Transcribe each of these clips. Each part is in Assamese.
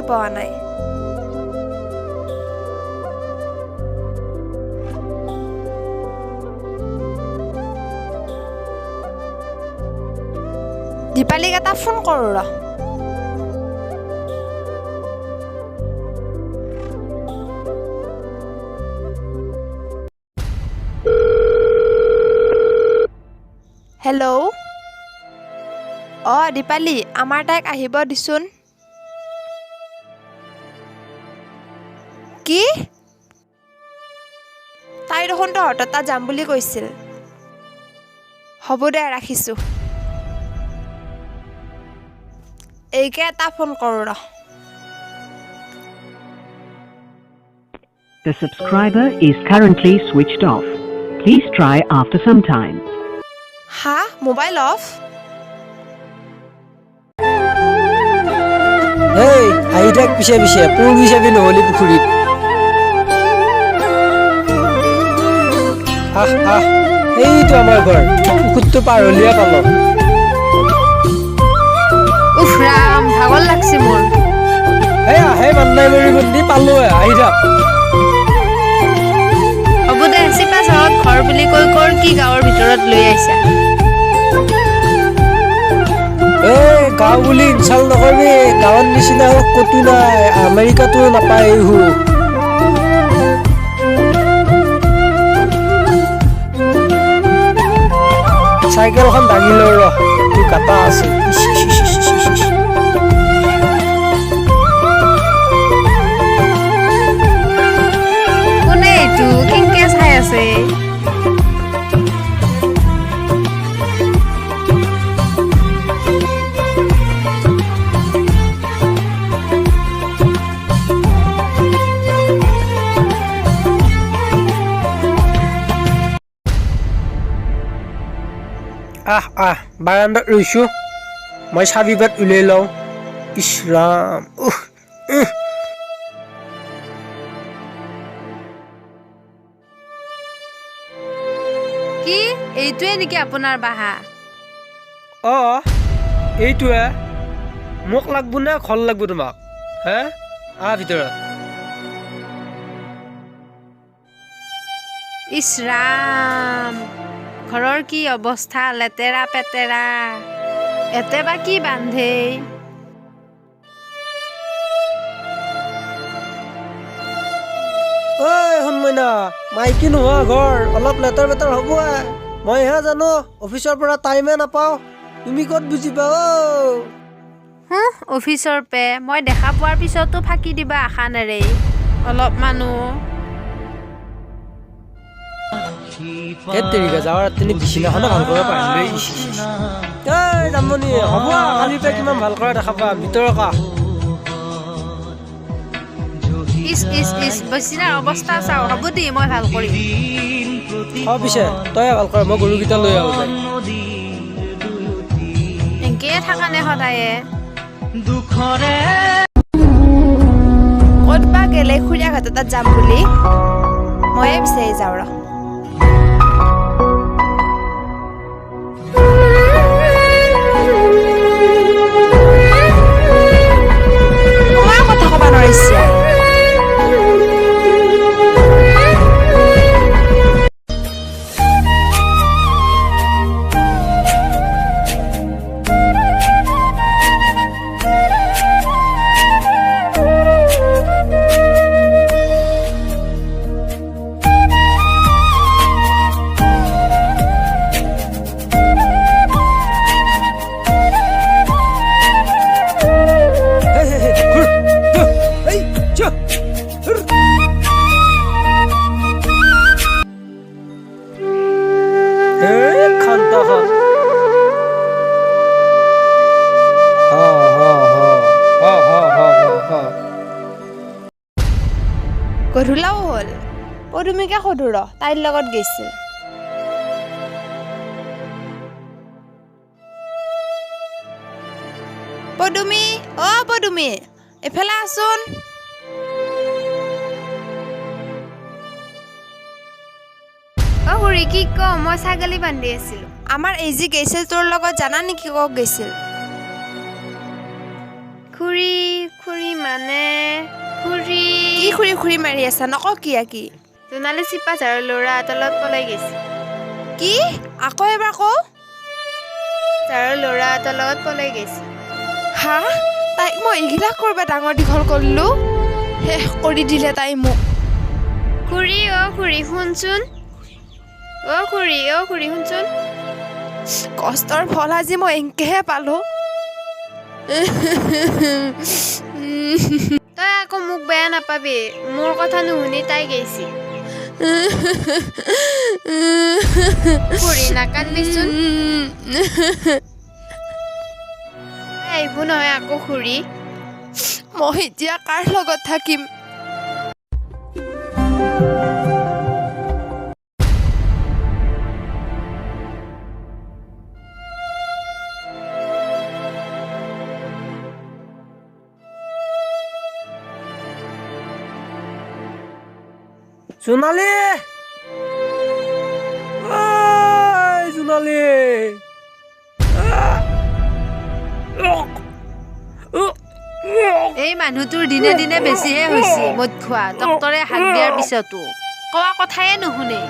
পোৱা নাই দীপালীক এটা ফোন কৰো ৰ হেল্ল' দীপালী আমাৰ তাইক আহিব দিছোন কি তাই দেখোন তহঁতৰ তাত যাম বুলি কৈছিল হ'ব দে ৰাখিছোঁ এইকে এটা ফোন কৰো ৰ The subscriber is currently switched off. Please try after some time. হা মোবাইল অফ এই আহি থাক পিছে পিছে পূৰ্বী চাবি নহ'লে পুখুৰীত এইটো আমাৰ ঘৰ পুখুৰীটো পাৰ হ'লিয়ে পালো উফ ৰাম ভাগৰ লাগছে মোৰ আহে মান্নাই মৰি বন্দি পালো আহি থাক হ'ব দে চিপা চহৰত ঘৰ বুলি কৈ কৰ কি গাঁৱৰ ভিতৰত লৈ আহিছা গাঁও বুলি ইনচাল নকৰবি গাঁৱৰ নিচিনা ক'তো নাই আমেৰিকাতো নাপায় এইহু চাইকেলখন দাঙি লওঁ ৰ তোৰ কাটা আছে কোনে এইটো কেনেকে চাই আছে বাৰান্দাত ৰৈছোঁ মই চাবি পাত উলিয়াই লওঁ ইছ ৰাম কি এইটোৱে নেকি আপোনাৰ বাহা এইটোৱে মোক লাগব নে ঘৰ লাগব তোমাক হে ভিতৰত ইছ ৰাম ঘৰৰ কি অৱস্থা লেতেৰা পেতেৰা এতে বা কি বান্ধে শুনমইনা মাইকী নোহোৱা ঘৰ অলপ লেতেৰ পেতেৰ হ'ব মইহে জানো অফিচৰ পৰা টাইমে নাপাওঁ তুমি ক'ত বুজিবা অফিচৰ পে মই দেখা পোৱাৰ পিছতো ফাঁকি দিবা আশা নেৰে অলপ মানুহ যাৱাৰ তিনি বিচনাখনো ভাল কৰিব পাৰিলে যামনি হ'ব কালিৰ পৰা কিমান ভাল কৰা দেখা পা ভিতৰৰ কা বচিনাৰ অৱস্থা চাওঁ হ'ব দে মই ভাল কৰিম পিছে তই ভাল কৰ মই গৰুকেইটা লৈ আহো এনেকে থাকা নে সদায়ে ক'ত বা গেলে খুৰীয়া ঘাটত তাত যাম বুলি ময়ে বিচাৰি যাওঁ ৰ কথা ক'ব নোৱাৰিছে গধূলাও হ'ল পদুমীকে সোধো ৰ তাইৰ লগত গৈছিল পদুমী পদুমী এফালে আছোন খুৰী কি কম মই ছাগলী বান্ধি আছিলো আমাৰ এই যি গৈছিল তোৰ লগত জানা নেকি কক গৈছিল খুৰী খুৰী মানে খুৰী কি খুৰী খুৰী মাৰি আছা নক কি জোনালী চিপা ঝাৰৰ ল'ৰা এটাৰ লগত পলাই গৈছে কি আকৌ এবাৰ কওঁ ঝাৰৰ ল'ৰা এটাৰ লগত পলাই গৈছে হা তাইক মই এইবিলাক কৰবা ডাঙৰ দীঘল কৰিলো শেষ কৰি দিলে তাই মোক খুৰী খুৰী শুনচোন খুৰী শুনচোন কষ্টৰ ফল আজি মই এংকেহে পালো তই আকৌ মোক বেয়া নাপাবি মোৰ কথা নুশুনি তাই গৈছি খুৰী নাকান্দিচোন আহিব নহয় আকৌ খুৰী মই এতিয়া কাৰ লগত থাকিম জোনালী জোনালী এই মানুহটোৰ দিনে দিনে বেছিহে হৈছে মদ খোৱা ডক্তৰে হাক দিয়াৰ পিছতো কোৱা কথাই নুশুনে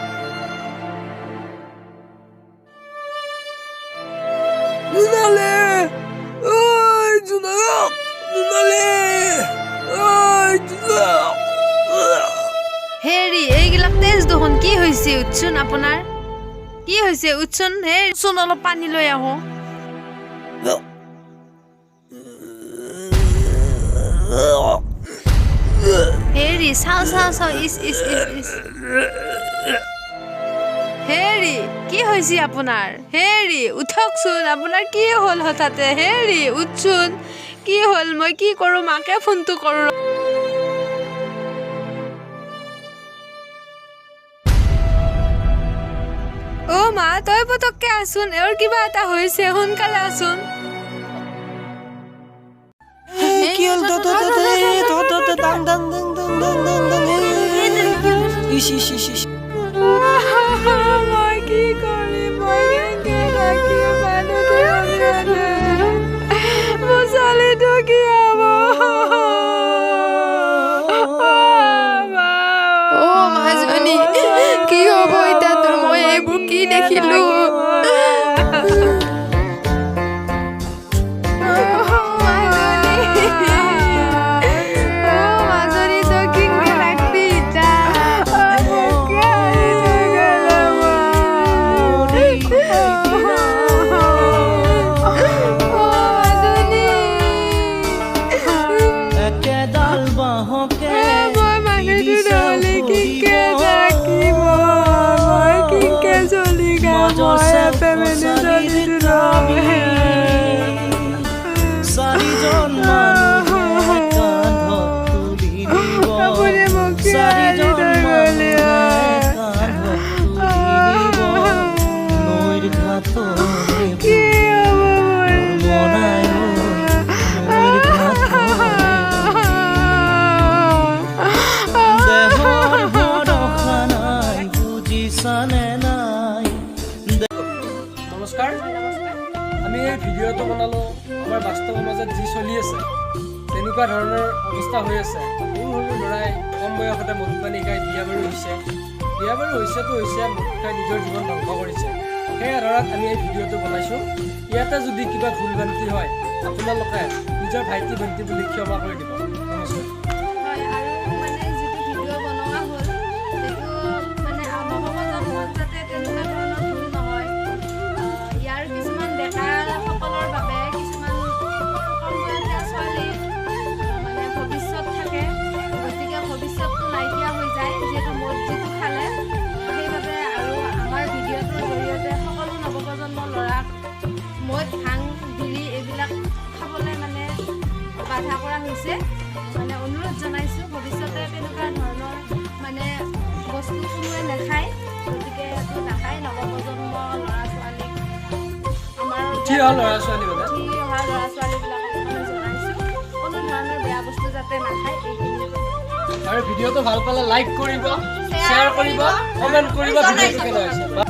জোনালী হেৰি এইগিলাক তেজ দেখোন কি হৈছে উঠচোন আপোনাৰ কি হৈছে উঠচোন চোন অলপ পানী লৈ আহো হেৰি চাও ইচ হেৰি কি হৈছে আপোনাৰ হেৰি উঠকচোন আপোনাৰ কি হ'ল হঠাতে হেৰি উঠচোন কি হ'ল মই কি কৰো মাকে ফোনটো কৰো মা তই পতককে আছোন এওঁৰ কিবা এটা হৈছে সোনকালে আছোন কি হ'ল মই কি কৰিম মই কেনেকে ৰাখিম মানুহটো মোৰ ছোৱালীটো কি হ'ব মাজনী কি হ'ব এতিয়া তোৰ মই এইবোৰ কি দেখিলো আমি এই ভিডিঅ'টো বনালোঁ আমাৰ বাস্তৱ সমাজত যি চলি আছে তেনেকুৱা ধৰণৰ অৱস্থা হৈ আছে সৰু সৰু ল'ৰাই কম বয়সতে মদ পানী খাই বিয়া বাৰু হৈছেতো মদ খাই নিজৰ জীৱন ধ্বংস কৰিছে সেই আধাৰত আমি এই ভিডিঅ'টো বনাইছোঁ ইয়াতে যদি কিবা ভুল ভ্ৰান্তি হয় আপোনালোকে নিজৰ ভাইটি ভণ্টি বুলি ক্ষমা কৰি দিব নমস্কাৰ বাধা কৰা হৈছে মানে অনুৰোধ জনাইছোঁ ভৱিষ্যতে তেনেকুৱা ধৰণৰ মানে বস্তু কোনোৱে নাখায় গতিকে এইটো নাখায় নৱপ্ৰজন্ম ল'ৰা ছোৱালীক আমাৰ উঠি অহা ল'ৰা ছোৱালীবিলাকক জনাইছোঁ কোনো ধৰণৰ বেয়া বস্তু যাতে নাখায় এইখিনি আৰু ভিডিঅ'টো ভাল পালে লাইক কৰিব শ্বেয়াৰ কৰিব কমেণ্ট কৰিব ভিডিঅ'টো কেনে হৈছে